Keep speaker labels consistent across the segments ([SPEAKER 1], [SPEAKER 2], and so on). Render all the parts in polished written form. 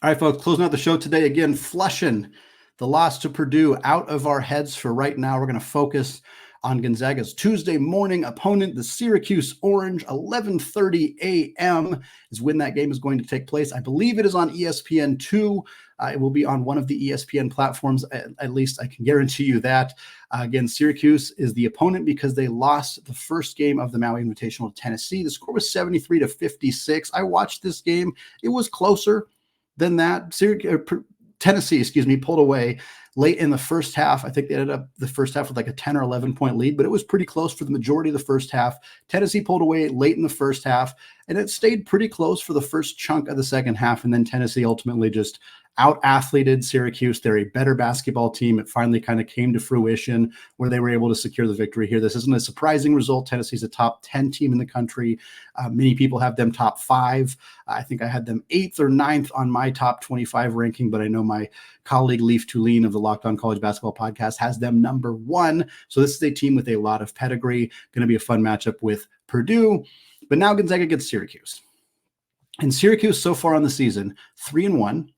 [SPEAKER 1] All right, folks, closing out the show today, again, flushing the loss to Purdue out of our heads for right now. We're going to focus on Gonzaga's Tuesday morning opponent, the Syracuse Orange. 11:30 a.m. is when that game is going to take place. I believe it is on ESPN2. It will be on one of the ESPN platforms. At least I can guarantee you that. Again, Syracuse is the opponent because they lost the first game of the Maui Invitational to Tennessee. The score was 73-56. I watched this game. It was closer than that. Tennessee, pulled away late in the first half. I think they ended up the first half with like a 10 or 11 point lead, but it was pretty close for the majority of the first half. Tennessee pulled away late in the first half, and it stayed pretty close for the first chunk of the second half. And then Tennessee ultimately just out-athleted Syracuse. They're a better basketball team. It finally kind of came to fruition where they were able to secure the victory here. This isn't a surprising result. Tennessee's a top 10 team in the country. Many people have them top 5. I think I had them 8th or 9th on my top 25 ranking, but I know my colleague Leaf Tulane of the Locked On College Basketball Podcast has them number 1. So this is a team with a lot of pedigree. Going to be a fun matchup with Purdue. But now Gonzaga gets Syracuse. And Syracuse so far on the season, 3-1.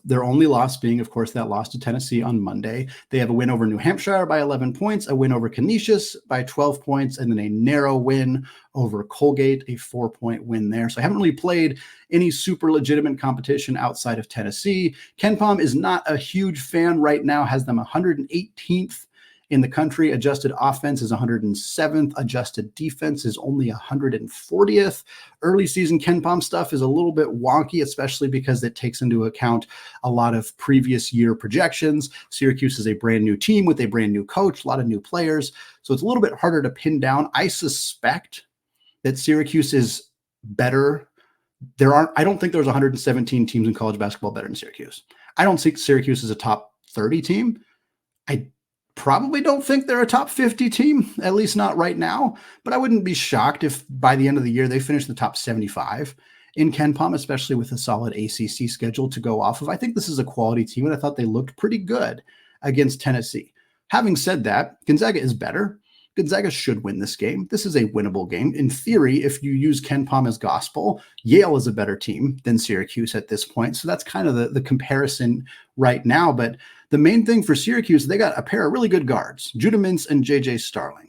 [SPEAKER 1] Their only loss being, of course, that loss to Tennessee on Monday. They have a win over New Hampshire by 11 points, a win over Canisius by 12 points, and then a narrow win over Colgate, a 4-point win there. So I haven't really played any super legitimate competition outside of Tennessee. KenPom is not a huge fan right now, has them 118th in the country. Adjusted offense is 107th. Adjusted defense is only 140th. Early season KenPom stuff is a little bit wonky, especially because it takes into account a lot of previous year projections. Syracuse is a brand new team with a brand new coach, a lot of new players. So it's a little bit harder to pin down. I suspect that Syracuse is better. I don't think there's 117 teams in college basketball better than Syracuse. I don't think Syracuse is a top 30 team. I probably don't think they're a top 50 team, at least not right now, but I wouldn't be shocked if by the end of the year they finish the top 75 in KenPom, especially with a solid ACC schedule to go off of. I think this is a quality team, and I thought they looked pretty good against Tennessee. Having said that, Gonzaga is better. Gonzaga should win this game. This is a winnable game. In theory, if you use KenPom as gospel, Yale is a better team than Syracuse at this point. So that's kind of the comparison right now. But the main thing for Syracuse, they got a pair of really good guards, Judah Mintz and J.J. Starling.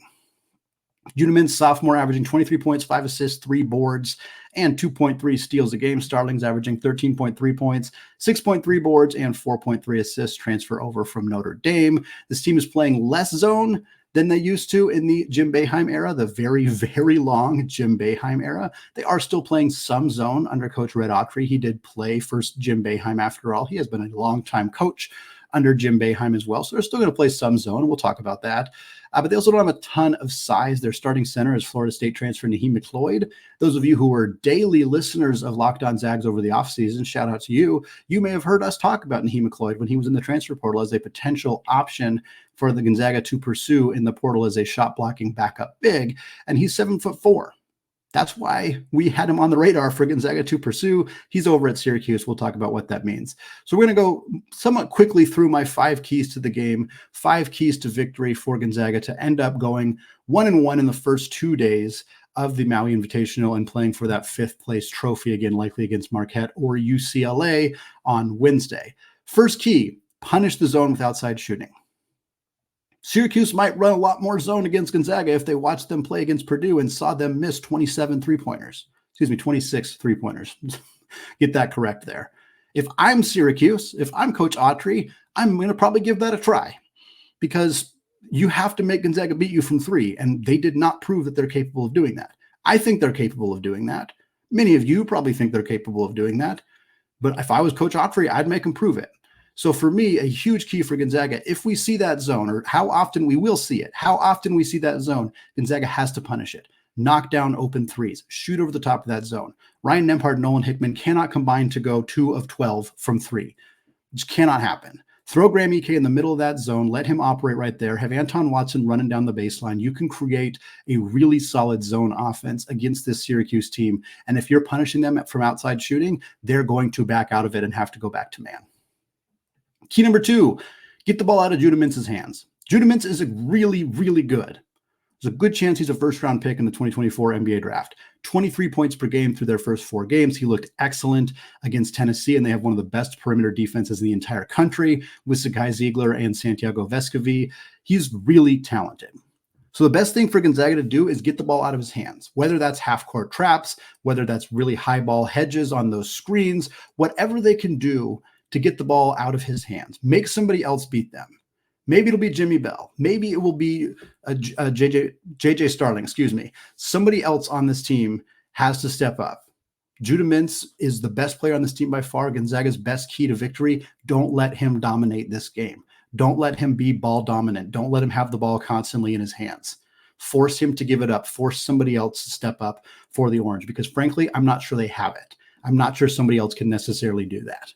[SPEAKER 1] Judah Mintz, sophomore, averaging 23 points, 5 assists, 3 boards, and 2.3 steals a game. Starling's averaging 13.3 points, 6.3 boards, and 4.3 assists, transfer over from Notre Dame. This team is playing less zone than they used to in the Jim Boeheim era, the very, very long Jim Boeheim era. They are still playing some zone under Coach Red Autry. He did play for Jim Boeheim after all. He has been a longtime coach under Jim Boeheim as well. So they're still going to play some zone. We'll talk about that. But they also don't have a ton of size. Their starting center is Florida State transfer Naheem McLeod. Those of you who were daily listeners of Locked On Zags over the offseason, shout out to you. You may have heard us talk about Naheem McLeod when he was in the transfer portal as a potential option for the Gonzaga to pursue in the portal as a shot blocking backup big. And he's 7'4". That's why we had him on the radar for Gonzaga to pursue. He's over at Syracuse. We'll talk about what that means. So we're going to go somewhat quickly through my 5 keys to the game, 5 keys to victory for Gonzaga to end up going 1-1 in the first 2 days of the Maui Invitational and playing for that 5th place trophy again, likely against Marquette or UCLA on Wednesday. First key, punish the zone with outside shooting. Syracuse might run a lot more zone against Gonzaga if they watched them play against Purdue and saw them miss 26 3-pointers. Get that correct there. If I'm Syracuse, if I'm Coach Autry, I'm going to probably give that a try because you have to make Gonzaga beat you from 3, and they did not prove that they're capable of doing that. I think they're capable of doing that. Many of you probably think they're capable of doing that, but if I was Coach Autry, I'd make them prove it. So for me, a huge key for Gonzaga, if we see that zone, or how often we will see it, how often we see that zone, Gonzaga has to punish it. Knock down open threes, shoot over the top of that zone. Ryan Nembhard and Nolan Hickman cannot combine to go 2 of 12 from 3. It just cannot happen. Throw Graham Ike in the middle of that zone, let him operate right there, have Anton Watson running down the baseline. You can create a really solid zone offense against this Syracuse team. And if you're punishing them from outside shooting, they're going to back out of it and have to go back to man. Key number 2, get the ball out of Judah Mintz's hands. Judah Mintz is really, really good. There's a good chance he's a first-round pick in the 2024 NBA draft. 23 points per game through their first 4 games. He looked excellent against Tennessee, and they have one of the best perimeter defenses in the entire country with Zagai Ziegler and Santiago Vescovi. He's really talented. So the best thing for Gonzaga to do is get the ball out of his hands, whether that's half-court traps, whether that's really high ball hedges on those screens, whatever they can do to get the ball out of his hands. Make somebody else beat them. Maybe it'll be Jimmy Bell. Maybe it will be JJ Starling, Somebody else on this team has to step up. Judah Mintz is the best player on this team by far, Gonzaga's best key to victory. Don't let him dominate this game. Don't let him be ball dominant. Don't let him have the ball constantly in his hands. Force him to give it up. Force somebody else to step up for the Orange, because frankly, I'm not sure they have it. I'm not sure somebody else can necessarily do that.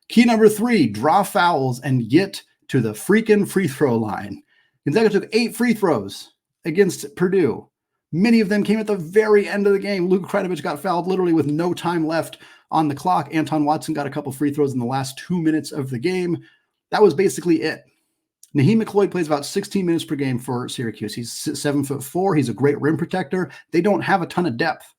[SPEAKER 1] Key number 3, draw fouls and get to the freaking free throw line. Gonzaga took 8 free throws against Purdue. Many of them came at the very end of the game. Luka Krajinovic got fouled literally with no time left on the clock. Anton Watson got a couple free throws in the last 2 minutes of the game. That was basically it. Naheem McLeod plays about 16 minutes per game for Syracuse. He's 7'4". He's a great rim protector. They don't have a ton of depth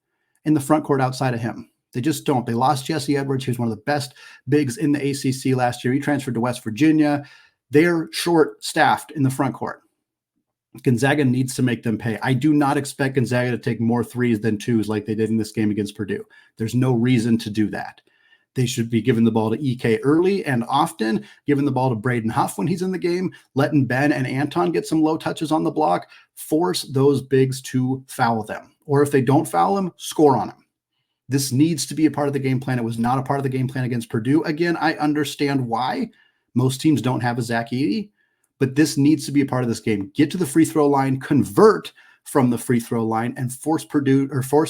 [SPEAKER 1] in the front court outside of him. They just don't. They lost Jesse Edwards. He was one of the best bigs in the ACC last year. He transferred to West Virginia. They're short-staffed in the front court. Gonzaga needs to make them pay. I do not expect Gonzaga to take more 3s than 2s like they did in this game against Purdue. There's no reason to do that. They should be giving the ball to EK early and often, giving the ball to Braden Huff when he's in the game, letting Ben and Anton get some low touches on the block, force those bigs to foul them. Or if they don't foul them, score on them. This needs to be a part of the game plan. It was not a part of the game plan against Purdue. Again, I understand why. Most teams don't have a Zach Edey, but this needs to be a part of this game. Get to the free throw line, convert from the free throw line, and force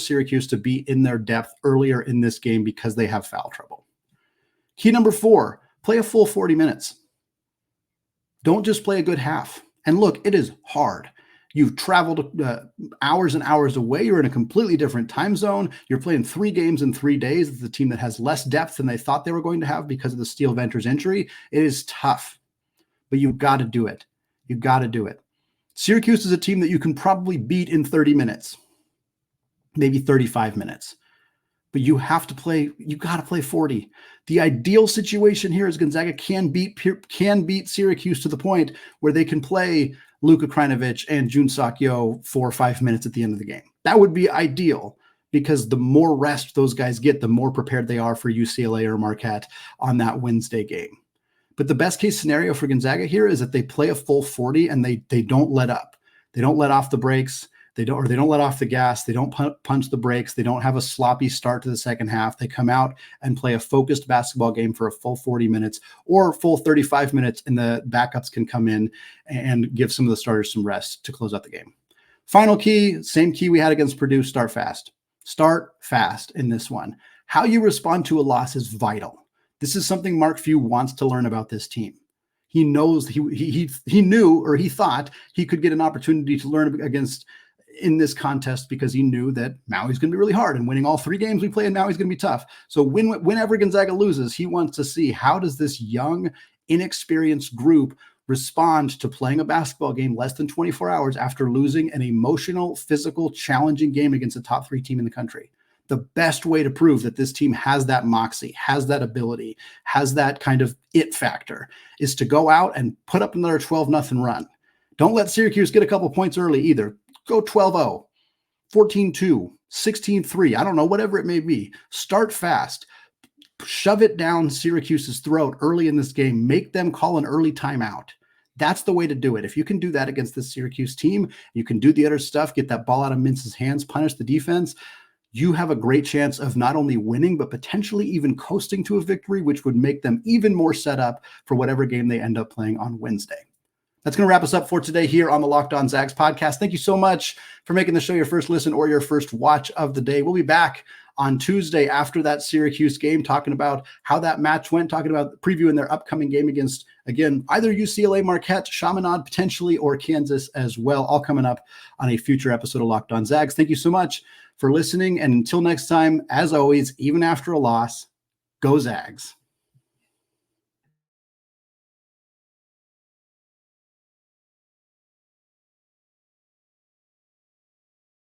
[SPEAKER 1] Syracuse to be in their depth earlier in this game because they have foul trouble. Key number 4, play a full 40 minutes. Don't just play a good half. And look, it is hard. You've traveled hours and hours away. You're in a completely different time zone. You're playing 3 games in 3 days. It's a team that has less depth than they thought they were going to have because of the Steele Venters injury. It is tough, but you've got to do it. You've got to do it. Syracuse is a team that you can probably beat in 30 minutes, maybe 35 minutes. But you got to play 40. The ideal situation here is Gonzaga can beat Syracuse to the point where they can play Luka Krajinovic and Jun Sakyo 4 or 5 minutes at the end of the game. That would be ideal, because the more rest those guys get, the more prepared they are for UCLA or Marquette on that Wednesday game. But the best case scenario for Gonzaga here is that they play a full 40 and they don't let up. They don't let off the brakes. They don't let off the gas. They don't punch the brakes. They don't have a sloppy start to the second half. They come out and play a focused basketball game for a full 40 minutes or full 35 minutes, and the backups can come in and give some of the starters some rest to close out the game. Final key, same key we had against Purdue, start fast. Start fast in this one. How you respond to a loss is vital. This is something Mark Few wants to learn about this team. He knows he knew, or he thought he could get an opportunity to learn against in this contest, because he knew that Maui's going to be really hard, and winning all 3 games we play in Maui's going to be tough. So whenever Gonzaga loses, he wants to see, how does this young, inexperienced group respond to playing a basketball game less than 24 hours after losing an emotional, physical, challenging game against a top 3 team in the country. The best way to prove that this team has that moxie, has that ability, has that kind of it factor, is to go out and put up another 12-0 run. Don't let Syracuse get a couple points early either. Go 12-0, 14-2, 16-3. I don't know, whatever it may be. Start fast. Shove it down Syracuse's throat early in this game. Make them call an early timeout. That's the way to do it. If you can do that against this Syracuse team, you can do the other stuff, get that ball out of Mintz's hands, punish the defense. You have a great chance of not only winning, but potentially even coasting to a victory, which would make them even more set up for whatever game they end up playing on Wednesday. That's going to wrap us up for today here on the Locked On Zags podcast. Thank you so much for making the show your first listen or your first watch of the day. We'll be back on Tuesday after that Syracuse game, talking about how that match went, talking about previewing their upcoming game against, again, either UCLA, Marquette, Chaminade potentially, or Kansas as well, all coming up on a future episode of Locked On Zags. Thank you so much for listening. And until next time, as always, even after a loss, go Zags.